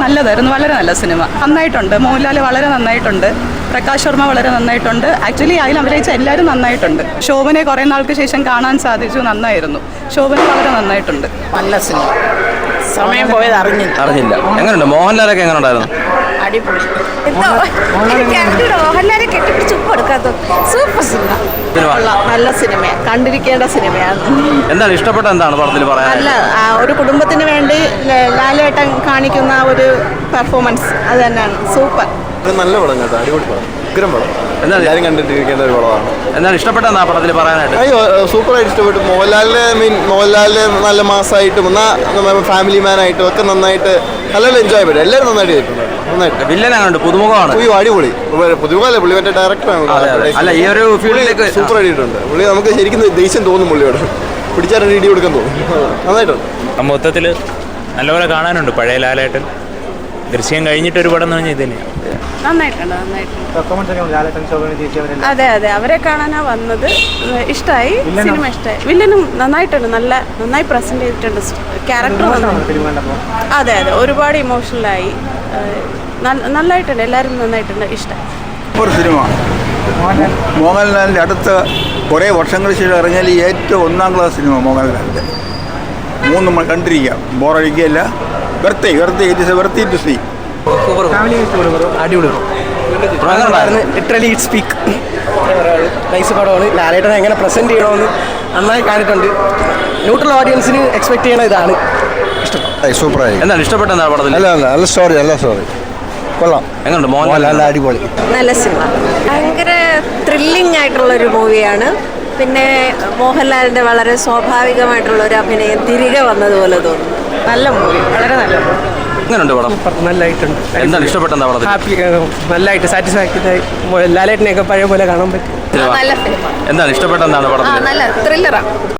നല്ലതായിരുന്നു, വളരെ നല്ല സിനിമ. നന്നായിട്ടുണ്ട്. മോഹൻലാൽ വളരെ നന്നായിട്ടുണ്ട്. പ്രകാശ് ശർമ്മ വളരെ നന്നായിട്ടുണ്ട്. ആക്ച്വലി അതിൽ അഭിനയിച്ച എല്ലാവരും നന്നായിട്ടുണ്ട്. ശോഭനെ കുറേ നാൾക്ക് ശേഷം കാണാൻ സാധിച്ചു. നന്നായിരുന്നു. ശോഭന വളരെ നന്നായിട്ടുണ്ട്. നല്ല സിനിമ. സമയം പോയത് അറിഞ്ഞില്ല. എങ്ങനെയുണ്ട്? മോഹൻലാലൊക്കെ എങ്ങനെ ഉണ്ടായിരുന്നു? അടിപൊളി. മോഹൻലാലെ കെട്ടിപ്പിടിച്ച് കൊടുക്കാത്ത സൂപ്പർ സിനിമ. നല്ല സിനിമയാണ്, കണ്ടിരിക്കേണ്ട സിനിമയാണ്. എന്താണ് ഇഷ്ടപ്പെട്ട? എന്താണ് പടത്തിൽ പറയാൻ? നല്ല ഒരു കുടുംബത്തിന് വേണ്ടി ലാലേട്ടൻ കാണിക്കുന്ന ഒരു പെർഫോമൻസ് അത് തന്നെയാണ്. സൂപ്പർ. നല്ല പടം കേട്ടോ, അടിപൊളി പടം, ഉഗ്രം പടം. എന്താണ് എല്ലാവരും കണ്ടിട്ടിരിക്കേണ്ട ഒരു പടമാണ്. എന്താണ് ഇഷ്ടപ്പെട്ട പടത്തിൽ പറയാനായിട്ട്? അയ്യോ, സൂപ്പറായിട്ട് ഇഷ്ടപ്പെട്ടു. മോഹൻലാലിനെ നല്ല മാസമായിട്ടും എന്നാൽ ഫാമിലി മാനായിട്ടും ഒക്കെ നന്നായിട്ട് നല്ലോണം എൻജോയ് പറ്റും. എല്ലാവരും നന്നായിട്ട് ചെയ്തിട്ടുണ്ട്. നന്നായിട്ട്. വില്ലൻ അങ്ങനെ പുതുമുഖമാണ്. അയ്യോ, അടിപൊളി. പുതുമുഖമല്ലേ, പുള്ളി മറ്റേ ഡയറക്ടറാണ്. അല്ല, ഈ ഒരു ഫീൽഡിലേക്ക് സൂപ്പർ ആയിട്ടുണ്ട് പുള്ളി. നമുക്ക് ശരിക്കും ദേഷ്യം തോന്നും പുള്ളിയോട്. പിടിച്ചാൽ റീഡി കൊടുക്കാൻ തോന്നും. നന്നായിട്ടുണ്ട്. മൊത്തത്തിൽ നല്ലപോലെ കാണാനുണ്ട്. പഴയ ലാലേട്ടൻ ദൃശ്യം കഴിഞ്ഞിട്ടൊരു പടം എന്ന് പറഞ്ഞാൽ ഇത് തന്നെയാണ്. നന്നായിട്ടുണ്ട്. അതെ, അവരെ കാണാനാ വന്നത്. ഇഷ്ടമായി, സിനിമ ഇഷ്ടമായി. വില്ലനും നന്നായിട്ടുണ്ട്. നന്നായി പ്രസന്റ് ചെയ്തിട്ടുണ്ട്. ക്യാരക്ടർ അതെ, ഒരുപാട് ഇമോഷണലായി. നന്നായിട്ടുണ്ട്. എല്ലാവരും നന്നായിട്ടുണ്ട്. ഇഷ്ടമായി. ഒരു സിനിമ മോഹൻലാലിൻ്റെ അടുത്ത് കുറേ വർഷങ്ങൾക്ക് ശേഷം ഇറങ്ങിയാൽ ഏറ്റവും ഒന്നാം ക്ലാസ് സിനിമ മോഹൻലാലിൻ്റെ. 3 കണ്ടിരിക്കാം, ബോറടിക്കുകയല്ല. വെറുതെ ടു സീ. അടിപൊളി ലിറ്ററലി ഇറ്റ് സ്പീക്ക്. നൈസ് പടമാണ്. ലാലേട്ടനെ എങ്ങനെ പ്രസന്റ് ചെയ്യണമെന്ന് നന്നായി കാണിട്ടുണ്ട്. ന്യൂട്രൽ ഓഡിയൻസിന് എക്സ്പെക്ട് ചെയ്യണ ഇതാണ് ഇഷ്ടം. സൂപ്പറായി. എന്താണ് ഇഷ്ടപ്പെട്ട പടത്തിൽ? നല്ല സ്റ്റോറി കൊള്ളാം. എങ്ങനെയുണ്ട് മോഹൻലാൽ? അടിപൊളി. നല്ല സിനിമ. ഭയങ്കര ത്രില്ലിംഗ് ആയിട്ടുള്ളൊരു മൂവിയാണ്. പിന്നെ മോഹൻലാലിൻ്റെ വളരെ സ്വാഭാവികമായിട്ടുള്ള ഒരു അഭിനയം തിരികെ വന്നതുപോലെ തോന്നുന്നു. നല്ല മൂവി, വളരെ നല്ല മൂവി. എങ്ങനെയുണ്ട് പടം? നല്ലതായിട്ടുണ്ട്. എന്താണ് ഇഷ്ടപ്പെട്ട പടത്തിൽ? ഹാപ്പി, നല്ലതായിട്ട് സാറ്റിസ്ഫാക്ടറി. ലാലേട്ടനെയൊക്കെ പഴയ പോലെ കാണാൻ പറ്റും. നല്ല ഫിലിമാണ്. എന്താണ് ഇഷ്ടപ്പെട്ട പടത്തിൽ? നല്ല ത്രില്ലറാണ്.